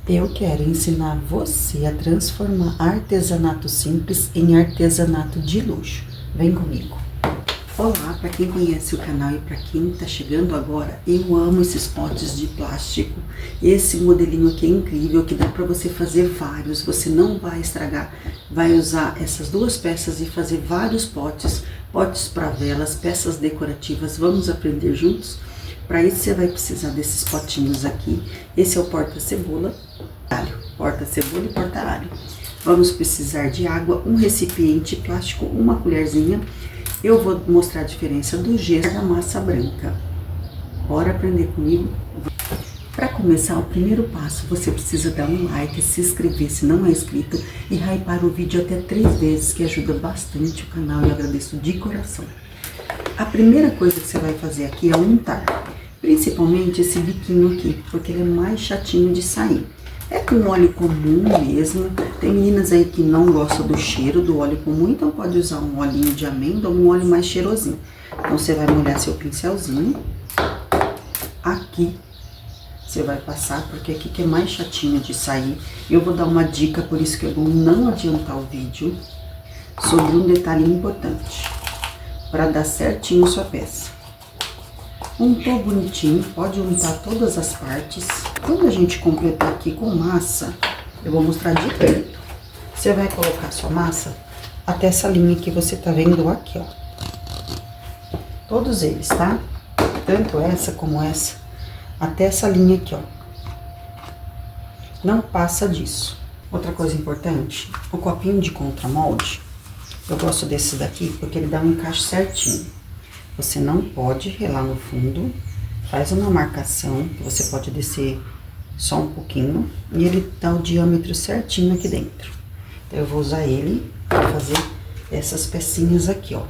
Eu quero ensinar você a transformar artesanato simples em artesanato de luxo. Vem comigo. Olá, para quem conhece o canal e para quem está chegando agora, eu amo esses potes de plástico. Esse modelinho aqui é incrível, que dá para você fazer vários, você não vai estragar. Vai usar essas duas peças e fazer vários potes, potes para velas, peças decorativas. Vamos aprender juntos? Para isso você vai precisar desses potinhos aqui. Esse é o porta-cebola, alho, porta-cebola e porta-alho. Vamos precisar de água, um recipiente plástico, uma colherzinha. Eu vou mostrar a diferença do gesso e da massa branca. Bora aprender comigo? Para começar, o primeiro passo, você precisa dar um like, se inscrever se não é inscrito e hypar o vídeo até 3 vezes, que ajuda bastante o canal e eu agradeço de coração. A primeira coisa que você vai fazer aqui é untar, principalmente esse biquinho aqui, porque ele é mais chatinho de sair. É com óleo comum mesmo, tem meninas aí que não gostam do cheiro do óleo comum, então pode usar um olhinho de amêndoa ou um óleo mais cheirosinho. Então você vai molhar seu pincelzinho, aqui você vai passar, porque aqui que é mais chatinho de sair. Eu vou dar uma dica, por isso que eu vou não adiantar o vídeo, sobre um detalhe importante, para dar certinho sua peça. Untou bonitinho, pode untar todas as partes. Quando a gente completar aqui com massa, eu vou mostrar de perto. Você vai colocar sua massa até essa linha que você tá vendo aqui, ó. Todos eles, tá? Tanto essa como essa, até essa linha aqui, ó. Não passa disso. Outra coisa importante, o copinho de contramolde, eu gosto desse daqui porque ele dá um encaixe certinho. Você não pode relar no fundo, faz uma marcação, que você pode descer só um pouquinho, e ele dá o diâmetro certinho aqui dentro. Então, eu vou usar ele para fazer essas pecinhas aqui, ó.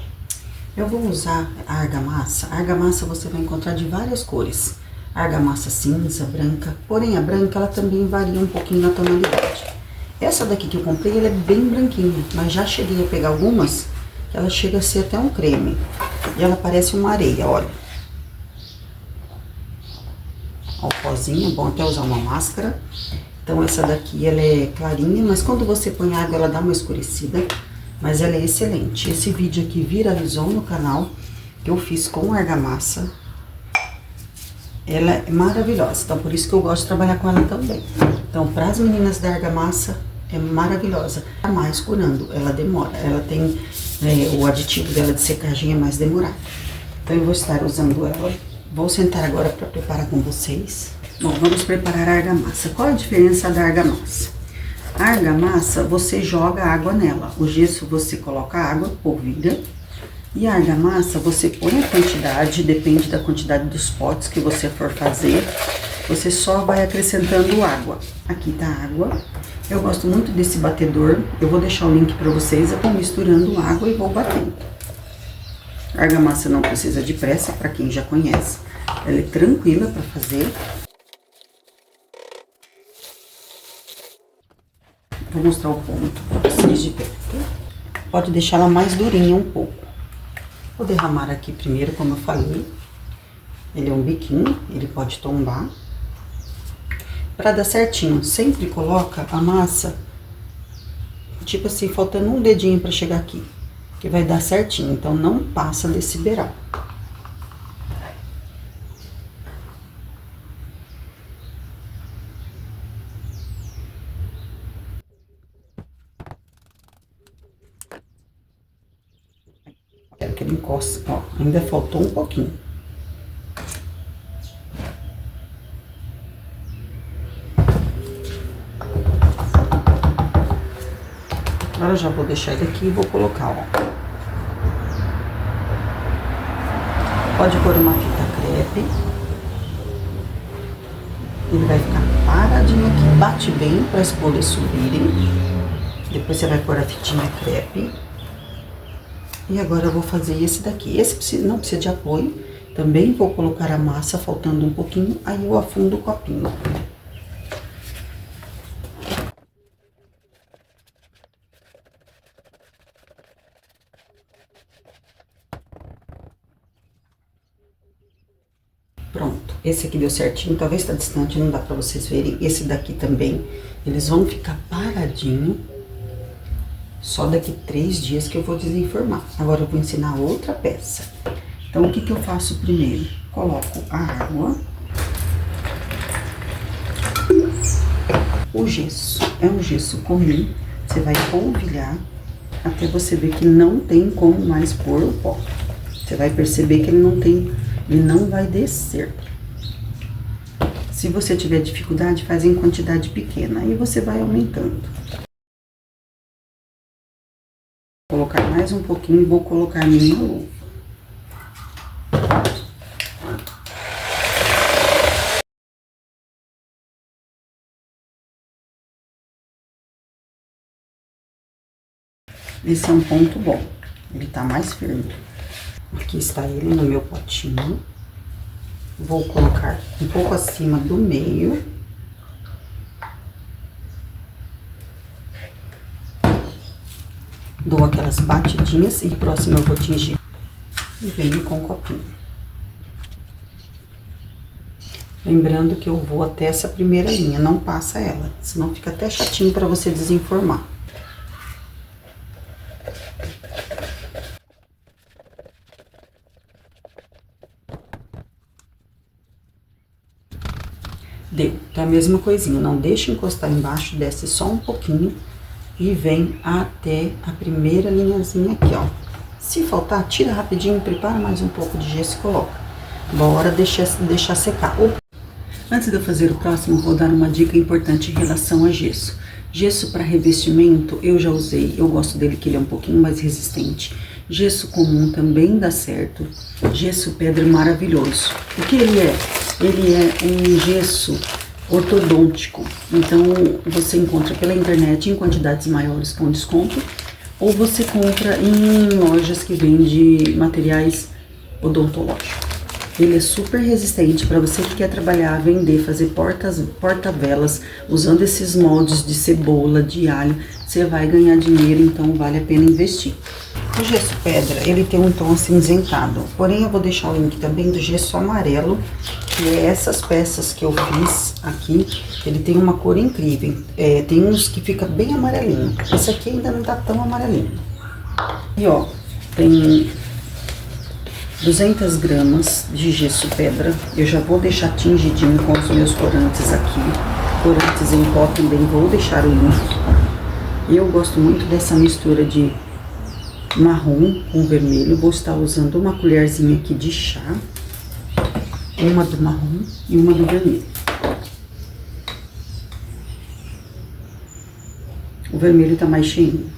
Eu vou usar a argamassa. A argamassa você vai encontrar de várias cores. Argamassa cinza, branca, porém a branca ela também varia um pouquinho na tonalidade. Essa daqui que eu comprei, ela é bem branquinha, mas já cheguei a pegar algumas, que ela chega a ser até um creme. E ela parece uma areia, olha. Ó, o pozinho, é bom até usar uma máscara. Então essa daqui, ela é clarinha, mas quando você põe água, ela dá uma escurecida. Mas ela é excelente. Esse vídeo aqui viralizou no canal, que eu fiz com argamassa. Ela é maravilhosa, então por isso que eu gosto de trabalhar com ela também. Então, para as meninas da argamassa, é maravilhosa. A mais curando, ela demora, ela tem o aditivo dela de secagem é mais demorado. Então eu vou estar usando ela. Vou sentar agora para preparar com vocês. Bom, vamos preparar a argamassa. Qual a diferença da argamassa? A argamassa, você joga água nela. O gesso você coloca água, polvilha. E a argamassa, você põe a quantidade, depende da quantidade dos potes que você for fazer. Você só vai acrescentando água. Aqui tá a água. Eu gosto muito desse batedor. Eu vou deixar o link para vocês. Eu vou misturando água e vou batendo. A argamassa não precisa de pressa, para quem já conhece. Ela é tranquila para fazer. Vou mostrar o ponto para vocês de perto. Pode deixar ela mais durinha um pouco. Vou derramar aqui primeiro, como eu falei. Ele é um biquinho, ele pode tombar. Para dar certinho, sempre coloca a massa, tipo assim, faltando um dedinho para chegar aqui, que vai dar certinho. Então, não passa desse beiral. Quero que ele encoste, ó, ainda faltou um pouquinho. Agora eu já vou deixar ele aqui e vou colocar, ó. Pode pôr uma fita crepe. Ele vai ficar paradinho aqui. Bate bem para as bolhas subirem. Depois você vai pôr a fitinha crepe. E agora eu vou fazer esse daqui. Esse não precisa de apoio. Também vou colocar a massa, faltando um pouquinho. Aí eu afundo o copinho. Pronto. Esse aqui deu certinho, talvez tá distante, não dá pra vocês verem. Esse daqui também, eles vão ficar paradinho. Só daqui 3 dias que eu vou desenformar. Agora eu vou ensinar outra peça. Então, o que que eu faço primeiro? Coloco a água. O gesso é um gesso comum. Você vai polvilhar até você ver que não tem como mais pôr o pó. Você vai perceber que ele não vai descer. Se você tiver dificuldade, faz em quantidade pequena. Aí você vai aumentando. Vou colocar mais um pouquinho e vou colocar minha luva. Esse é um ponto bom. Ele tá mais firme. Aqui está ele no meu potinho. Vou colocar um pouco acima do meio. Dou aquelas batidinhas e próximo eu vou tingir. E venho com o copinho. Lembrando que eu vou até essa primeira linha, não passa ela, senão fica até chatinho para você desenformar. Deu, tá a mesma coisinha, não deixa encostar embaixo, desce só um pouquinho e vem até a primeira linhazinha aqui, ó. Se faltar, tira rapidinho, prepara mais um pouco de gesso e coloca. Bora deixar secar. Antes de eu fazer o próximo, vou dar uma dica importante em relação a gesso. Gesso para revestimento, eu já usei, eu gosto dele que ele é um pouquinho mais resistente. Gesso comum também dá certo. Gesso pedra maravilhoso. O que ele é? Ele é um gesso ortodôntico. Então, você encontra pela internet em quantidades maiores com desconto. Ou você compra em lojas que vendem materiais odontológicos. Ele é super resistente para você que quer trabalhar, vender, fazer porta-velas, usando esses moldes de cebola, de alho, você vai ganhar dinheiro, então vale a pena investir. O gesso pedra, ele tem um tom acinzentado, porém eu vou deixar o link também do gesso amarelo, que é essas peças que eu fiz aqui, ele tem uma cor incrível, tem uns que fica bem amarelinho, esse aqui ainda não tá tão amarelinho. E ó, tem 200 gramas de gesso pedra, eu já vou deixar tingidinho com os meus corantes aqui, corantes em pó também vou deixar o link. Eu gosto muito dessa mistura de marrom com vermelho, vou estar usando uma colherzinha aqui de chá, uma do marrom e uma do vermelho. O vermelho tá mais cheinho.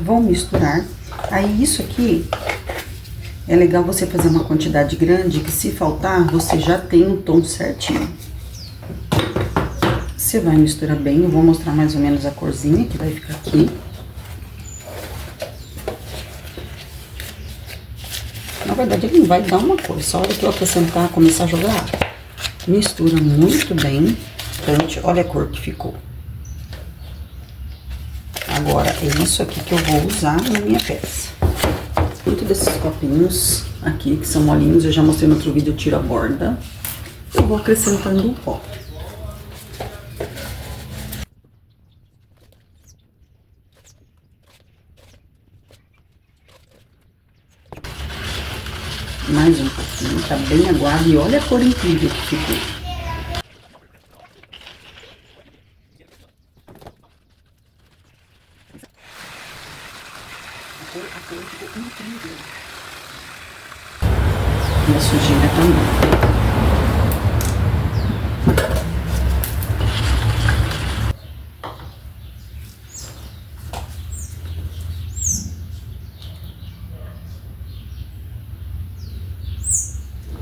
Vou misturar, aí isso aqui é legal você fazer uma quantidade grande, que se faltar, você já tem o tom certinho. Você vai misturar bem, eu vou mostrar mais ou menos a corzinha que vai ficar aqui. Na verdade, ele não vai dar uma cor, só a hora que eu acrescentar, começar a jogar água. Mistura muito bem, gente, olha a cor que ficou. Agora, é isso aqui que eu vou usar na minha peça. Muito desses copinhos aqui, que são molinhos, eu já mostrei no outro vídeo, eu tiro a borda. Eu vou acrescentando o pó. Mais um pouquinho, tá bem aguado e olha a cor incrível que ficou. A cor ficou incrível. E a sujeira também.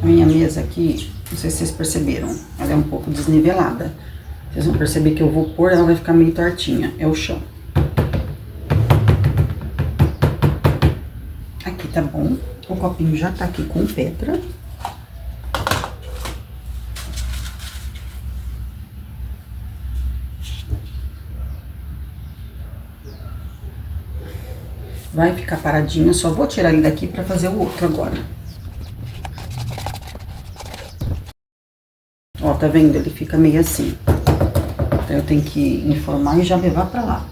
A minha mesa aqui, não sei se vocês perceberam, ela é um pouco desnivelada. Vocês vão perceber que eu vou pôr, ela vai ficar meio tortinha, é o chão. Aqui tá bom, o copinho já tá aqui com pedra. Vai ficar paradinho, eu só vou tirar ele daqui pra fazer o outro agora. tá vendo? Ele fica meio assim. Então eu tenho que informar e já levar pra lá.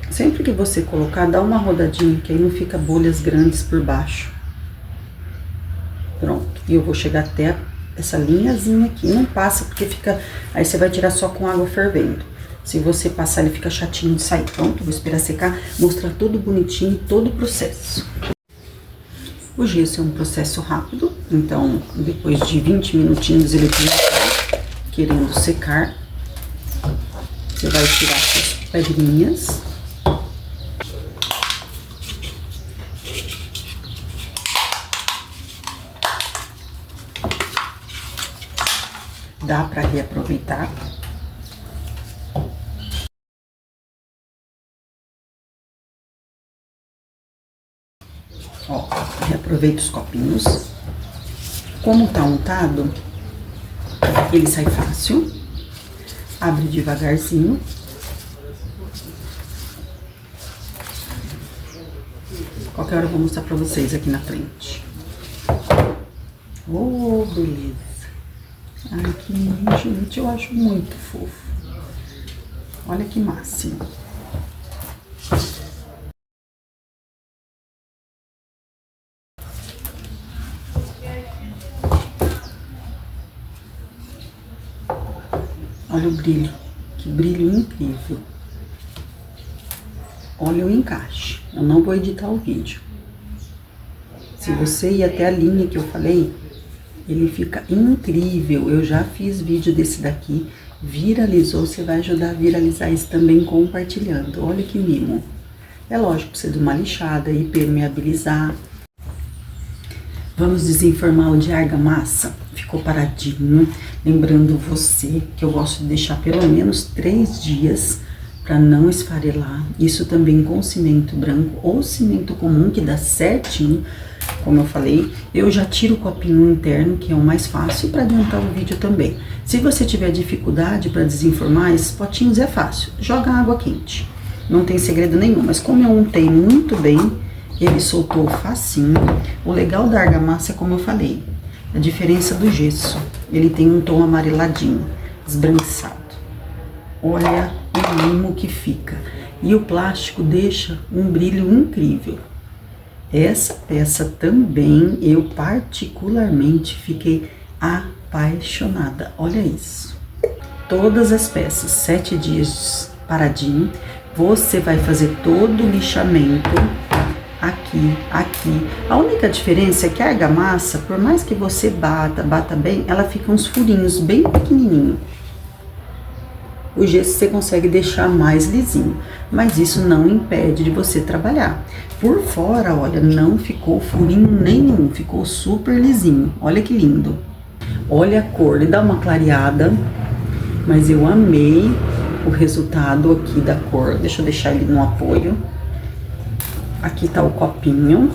Sempre que você colocar, dá uma rodadinha, que aí não fica bolhas grandes por baixo. Pronto. E eu vou chegar até essa linhazinha aqui. Não passa, porque fica... Aí você vai tirar só com água fervendo. Se você passar, ele fica chatinho de sair. Pronto, vou esperar secar, mostrar tudo bonitinho, todo o processo. O gesso é um processo rápido, então depois de 20 minutinhos ele está querendo secar. Você vai tirar essas pedrinhas. Dá para reaproveitar. Ó, reaproveita os copinhos. Como tá untado, ele sai fácil. Abre devagarzinho. Qualquer hora eu vou mostrar pra vocês aqui na frente. Oh, beleza. Ai, que lindo, gente. Eu acho muito fofo. Olha que máximo. Olha o brilho. Que brilho incrível. Olha o encaixe. Eu não vou editar o vídeo. Se você ir até a linha que eu falei, ele fica incrível. Eu já fiz vídeo desse daqui, viralizou. Você vai ajudar a viralizar isso também compartilhando. Olha que mimo. É lógico, precisa de uma lixada e permeabilizar. Vamos desenformar o de argamassa. Ficou paradinho. Lembrando você que eu gosto de deixar pelo menos 3 dias para não esfarelar. Isso também com cimento branco ou cimento comum, que dá certinho. Como eu falei, eu já tiro o copinho interno, que é o mais fácil, para adiantar o vídeo também. Se você tiver dificuldade para desenformar, esses potinhos é fácil. Joga água quente. Não tem segredo nenhum, mas como eu untei muito bem, ele soltou facinho. O legal da argamassa é como eu falei, a diferença do gesso. Ele tem um tom amareladinho, esbranquiçado. Olha o mimo que fica. E o plástico deixa um brilho incrível. Essa peça também, eu particularmente fiquei apaixonada. Olha isso. Todas as peças, 7 dias paradinho. Você vai fazer todo o lixamento aqui, aqui. A única diferença é que a argamassa, por mais que você bata bem, ela fica uns furinhos bem pequenininho. O gesso você consegue deixar mais lisinho, mas isso não impede de você trabalhar. Por fora, olha, não ficou furinho nenhum, ficou super lisinho. Olha que lindo. Olha a cor, ele dá uma clareada, mas eu amei o resultado aqui da cor. Deixa eu deixar ele no apoio. Aqui tá o copinho.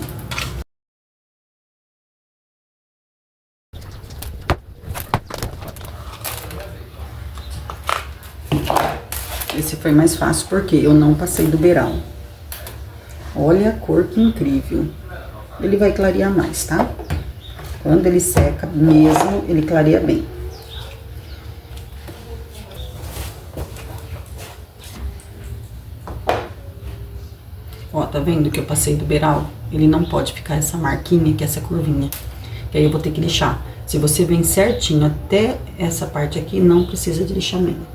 Esse foi mais fácil porque eu não passei do beiral. Olha a cor que incrível. Ele vai clarear mais, tá? Quando ele seca mesmo, ele clareia bem. Ó, tá vendo que eu passei do beiral? Ele não pode ficar essa marquinha, que é essa curvinha. Que aí eu vou ter que lixar. Se você vem certinho até essa parte aqui, não precisa de lixamento.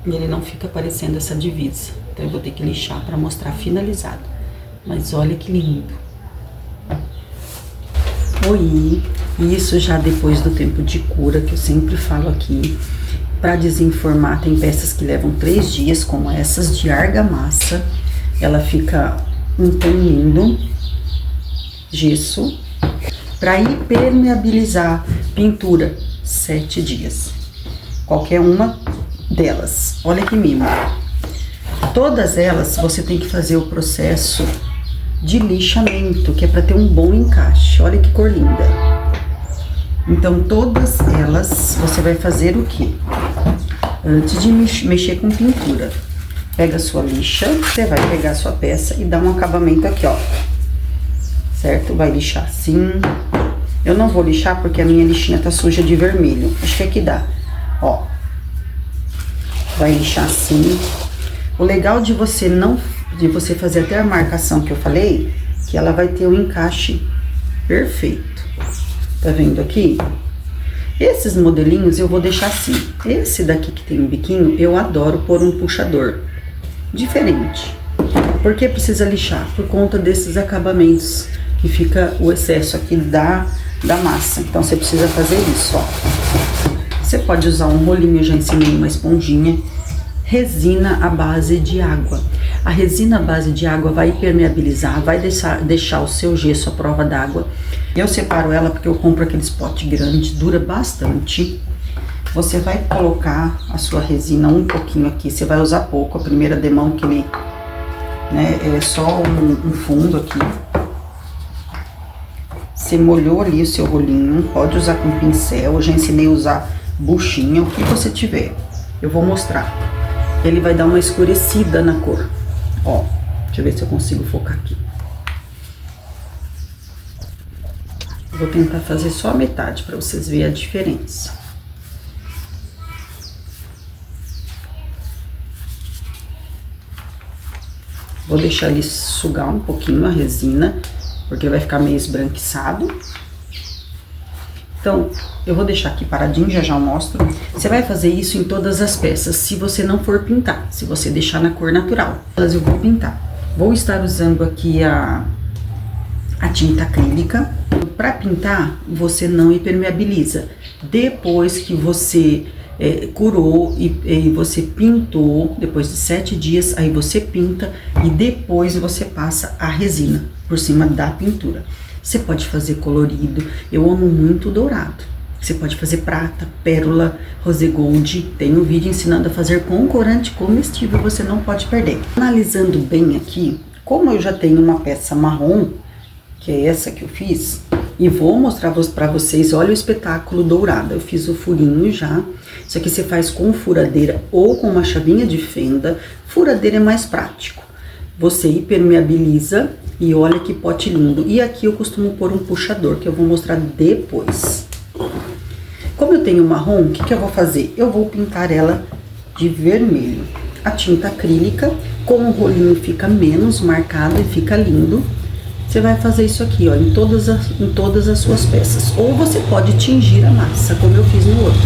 E ele não fica parecendo essa divisa. Então eu vou ter que lixar para mostrar finalizado. Mas olha que lindo. Oi, isso já depois do tempo de cura, que eu sempre falo aqui. Para desenformar, tem peças que levam 3 dias, como essas de argamassa. Ela fica um tom lindo. Gesso. Para impermeabilizar pintura, 7 dias. Qualquer uma delas. Olha que mimo. Todas elas você tem que fazer o processo de lixamento, que é para ter um bom encaixe. Olha que cor linda. Então todas elas você vai fazer o quê? Antes de mexer com pintura, pega a sua lixa, você vai pegar a sua peça e dar um acabamento aqui, ó. certo? Vai lixar assim. Eu não vou lixar porque a minha lixinha tá suja de vermelho. Acho que aqui dá, ó. Vai lixar assim. O legal de você fazer até a marcação que eu falei, que ela vai ter o encaixe perfeito. Tá vendo aqui? Esses modelinhos eu vou deixar assim. Esse daqui que tem um biquinho, eu adoro pôr um puxador diferente. Por que precisa lixar? Por conta desses acabamentos que fica o excesso aqui da massa. Então você precisa fazer isso, ó. Você pode usar um rolinho, eu já ensinei uma esponjinha. Resina à base de água. A resina à base de água vai impermeabilizar, vai deixar o seu gesso à prova d'água. Eu separo ela porque eu compro aqueles potes grandes, dura bastante. Você vai colocar a sua resina um pouquinho aqui, você vai usar pouco, a primeira demão que ele, né, é só um fundo aqui. Você molhou ali o seu rolinho, pode usar com pincel, eu já ensinei a usar buchinha, o que você tiver. Eu vou mostrar. Ele vai dar uma escurecida na cor. Ó, deixa eu ver se eu consigo focar aqui. Vou tentar fazer só a metade para vocês verem a diferença. Vou deixar ele sugar um pouquinho a resina, porque vai ficar meio esbranquiçado. Então, eu vou deixar aqui paradinho, já eu mostro. Você vai fazer isso em todas as peças, se você não for pintar, se você deixar na cor natural. Mas eu vou pintar. Vou estar usando aqui a tinta acrílica. Para pintar, você não impermeabiliza. Depois que você curou e você pintou, depois de 7 dias, aí você pinta e depois você passa a resina por cima da pintura. Você pode fazer colorido, eu amo muito dourado. Você pode fazer prata, pérola, rose gold. Tem um vídeo ensinando a fazer com corante comestível, você não pode perder. Analisando bem aqui, como eu já tenho uma peça marrom, que é essa que eu fiz, e vou mostrar para vocês, olha o espetáculo dourado. Eu fiz o furinho já. Isso aqui você faz com furadeira ou com uma chavinha de fenda. Furadeira é mais prático. Você impermeabiliza e olha que pote lindo. E aqui eu costumo pôr um puxador, que eu vou mostrar depois. Como eu tenho marrom, o que eu vou fazer? Eu vou pintar ela de vermelho. A tinta acrílica, com o rolinho fica menos marcado e fica lindo. Você vai fazer isso aqui, ó, em todas as suas peças. Ou você pode tingir a massa, como eu fiz no outro.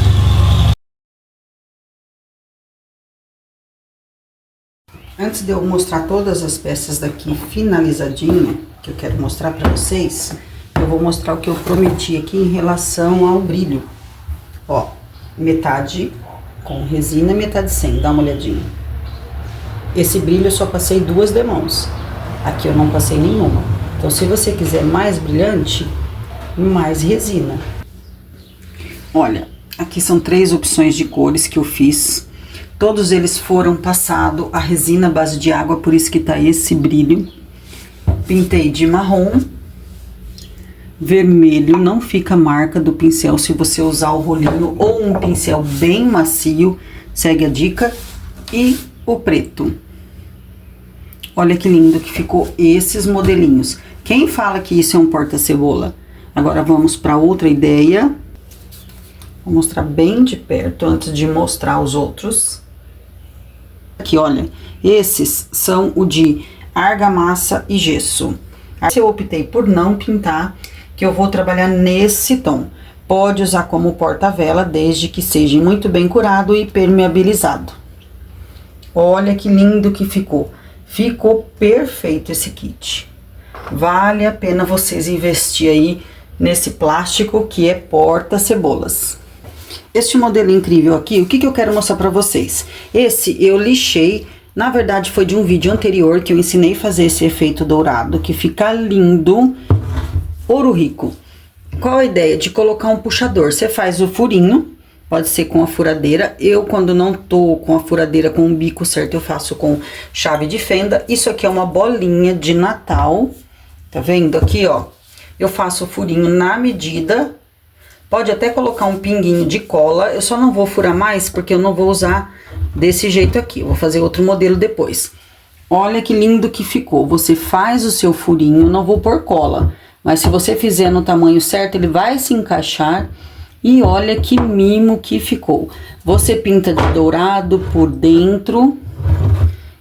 Antes de eu mostrar todas as peças daqui finalizadinha, que eu quero mostrar pra vocês, eu vou mostrar o que eu prometi aqui em relação ao brilho. Ó, metade com resina, metade sem, dá uma olhadinha. Esse brilho eu só passei 2 demãos. Aqui eu não passei nenhuma. Então, se você quiser mais brilhante, mais resina. Olha, aqui são 3 opções de cores que eu fiz. Todos eles foram passado a resina à base de água, por isso que tá esse brilho. Pintei de marrom. Vermelho, não fica marca do pincel se você usar o rolinho ou um pincel bem macio. Segue a dica. E o preto. Olha que lindo que ficou esses modelinhos. Quem fala que isso é um porta-cebola? Agora vamos para outra ideia. Vou mostrar bem de perto antes de mostrar os outros. Aqui, olha, esses são o de argamassa e gesso. Eu optei por não pintar, que eu vou trabalhar nesse tom. Pode usar como porta-vela, desde que seja muito bem curado e permeabilizado. Olha que lindo que ficou. Ficou perfeito esse kit. Vale a pena vocês investir aí nesse plástico que é porta-cebolas. Este modelo incrível aqui, o que eu quero mostrar pra vocês? Esse eu lixei, na verdade foi de um vídeo anterior que eu ensinei a fazer esse efeito dourado, que fica lindo, ouro rico. Qual a ideia? De colocar um puxador, você faz o furinho, pode ser com a furadeira. Eu, quando não tô com a furadeira com o bico certo, eu faço com chave de fenda. Isso aqui é uma bolinha de Natal, tá vendo aqui, ó? Eu faço o furinho na medida. Pode até colocar um pinguinho de cola, eu só não vou furar mais, porque eu não vou usar desse jeito aqui. Eu vou fazer outro modelo depois. Olha que lindo que ficou. Você faz o seu furinho, não vou pôr cola. Mas se você fizer no tamanho certo, ele vai se encaixar. E olha que mimo que ficou. Você pinta de dourado por dentro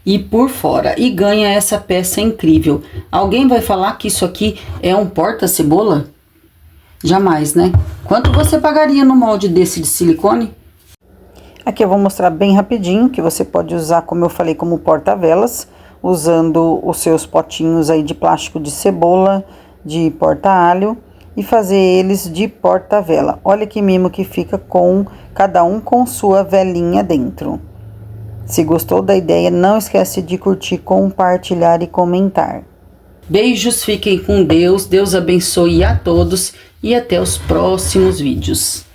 e por fora. E ganha essa peça incrível. Alguém vai falar que isso aqui é um porta-cebola? Jamais, né? Quanto você pagaria no molde desse de silicone? Aqui eu vou mostrar bem rapidinho que você pode usar, como eu falei, como porta-velas, usando os seus potinhos aí de plástico de cebola, de porta-alho, e fazer eles de porta-vela. Olha que mimo que fica com cada um com sua velinha dentro. Se gostou da ideia, não esquece de curtir, compartilhar e comentar. Beijos, fiquem com Deus, Deus abençoe a todos e até os próximos vídeos.